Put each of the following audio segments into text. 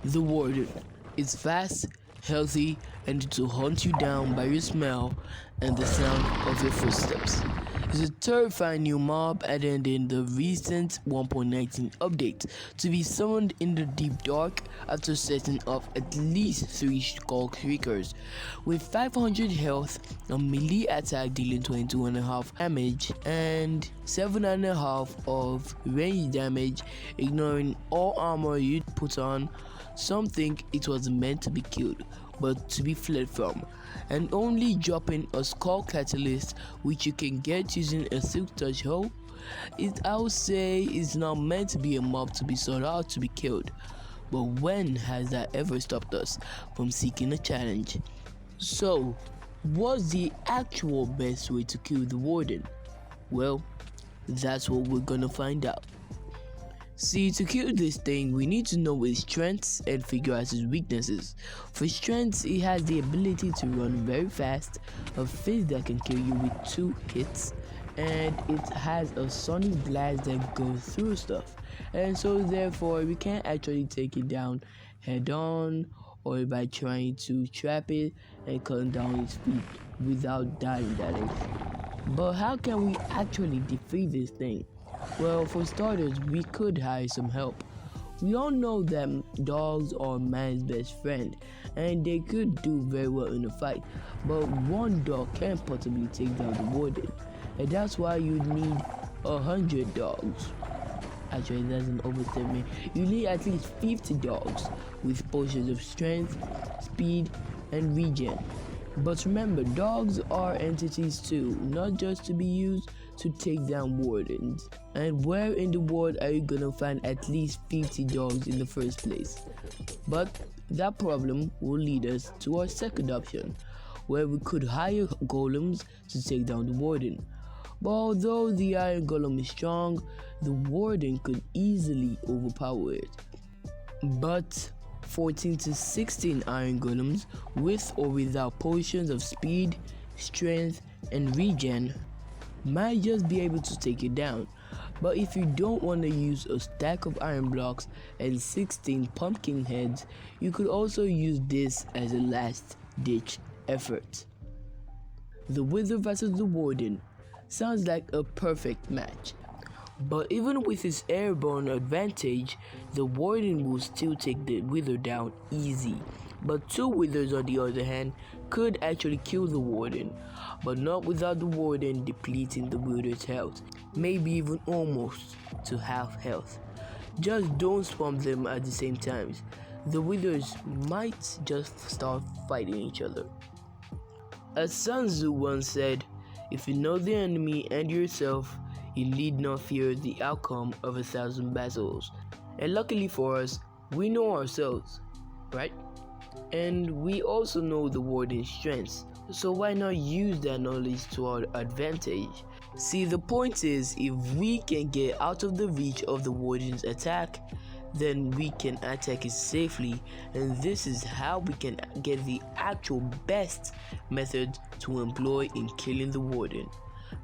The Warden is fast, healthy, and it will hunt you down by your smell and the sound of your footsteps. It's a terrifying new mob added in the recent 1.19 update to be summoned in the deep dark after setting off at least 3 skull shriekers. With 500 health, a melee attack dealing 22.5 damage and 7.5 of range damage, ignoring all armor you put on. Some think it was meant to be killed, but to be fled from, and only dropping a skull catalyst, which you can get using a silk touch hoe. I would say it's not meant to be a mob to be sought out to be killed, but when has that ever stopped us from seeking a challenge? So, what's the actual best way to kill the Warden? Well, that's what we're gonna find out. See, to kill this thing, we need to know its strengths and figure out its weaknesses. For strengths, it has the ability to run very fast, a fist that can kill you with 2 hits, and it has a sonic blast that goes through stuff. And so therefore, we can't actually take it down head on or by trying to trap it and cut down its feet without dying, that is. But how can we actually defeat this thing? Well, for starters, we could hire some help. We all know that dogs are man's best friend, and they could do very well in a fight, but one dog can't possibly take down the Warden, and that's why you need 100 dogs. Actually, that's an overstatement. You need at least 50 dogs with potions of strength, speed, and regen. But remember, dogs are entities too, not just to be used to take down wardens. And where in the world are you gonna find at least 50 dogs in the first place? But that problem will lead us to our second option, where we could hire golems to take down the Warden. But although the iron golem is strong, the Warden could easily overpower it. But 14 to 16 iron golems with or without potions of speed, strength, and regen might just be able to take it down. But if you don't want to use a stack of iron blocks and 16 pumpkin heads, you could also use this as a last ditch effort. The Wither vs the Warden sounds like a perfect match. But even with its airborne advantage, the Warden will still take the Wither down easy. But 2 Withers on the other hand could actually kill the Warden, but not without the Warden depleting the Wither's health, maybe even almost to half health. Just don't spam them at the same time. The Withers might just start fighting each other. As Sun Tzu once said, if you know the enemy and yourself, you need not fear the outcome of 1,000 battles. And luckily for us, we know ourselves, right? And we also know the Warden's strengths, so why not use that knowledge to our advantage? See, the point is, if we can get out of the reach of the Warden's attack, then we can attack it safely, and this is how we can get the actual best method to employ in killing the Warden.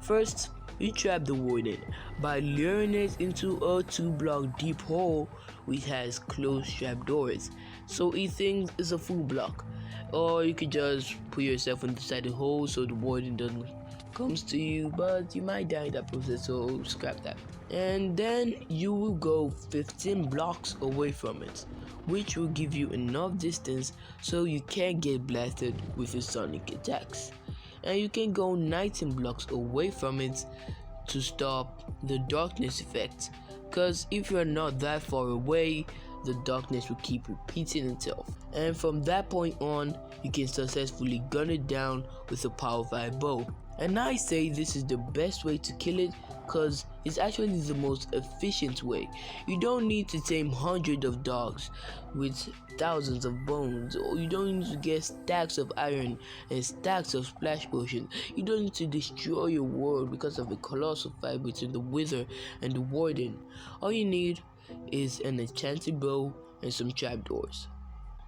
First, you trap the Warden by luring it into a 2-block deep hole which has closed trapdoors, so it thinks it's a full block. Or you could just put yourself inside the hole so the Warden doesn't comes to you, but you might die in that process, so scrap that. And then you will go 15 blocks away from it, which will give you enough distance so you can't get blasted with your sonic attacks. And you can go 19 blocks away from it to stop the darkness effect, because if you're not that far away, the darkness will keep repeating itself, and from that point on, you can successfully gun it down with a power 5 bow. And I say this is the best way to kill it because it's actually the most efficient way. You don't need to tame hundreds of dogs with thousands of bones, or you don't need to get stacks of iron and stacks of splash potions. You don't need to destroy your world because of a colossal fight between the Wither and the Warden. All you need is an enchanted bow and some trapdoors.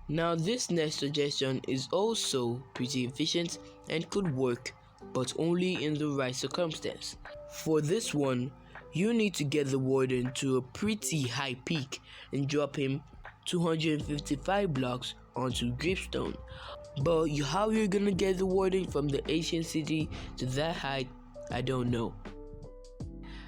Now this next suggestion is also pretty efficient and could work, but only in the right circumstance. For this one, you need to get the Warden to a pretty high peak and drop him 255 blocks onto dripstone. But how you're gonna get the Warden from the ancient city to that height, I don't know.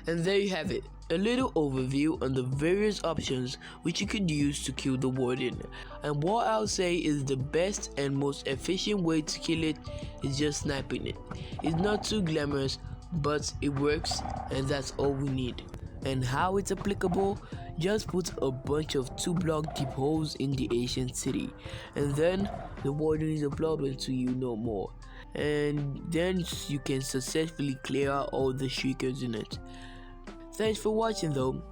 And there you have it, a little overview on the various options which you could use to kill the Warden. And what I'll say is the best and most efficient way to kill it is just sniping it. It's not too glamorous, but it works, and that's all we need. And how it's applicable? Just put a bunch of 2-block deep holes in the ancient city, and then the Warden is a problem to you no more. And then you can successfully clear out all the shriekers in it. Thanks for watching though.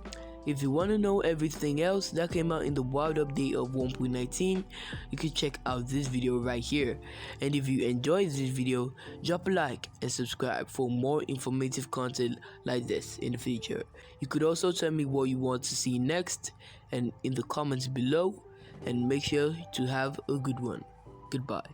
If you want to know everything else that came out in the wild update of 1.19, you can check out this video right here. And if you enjoyed this video, drop a like and subscribe for more informative content like this in the future. You could also tell me what you want to see next and in the comments below, and make sure to have a good one. Goodbye.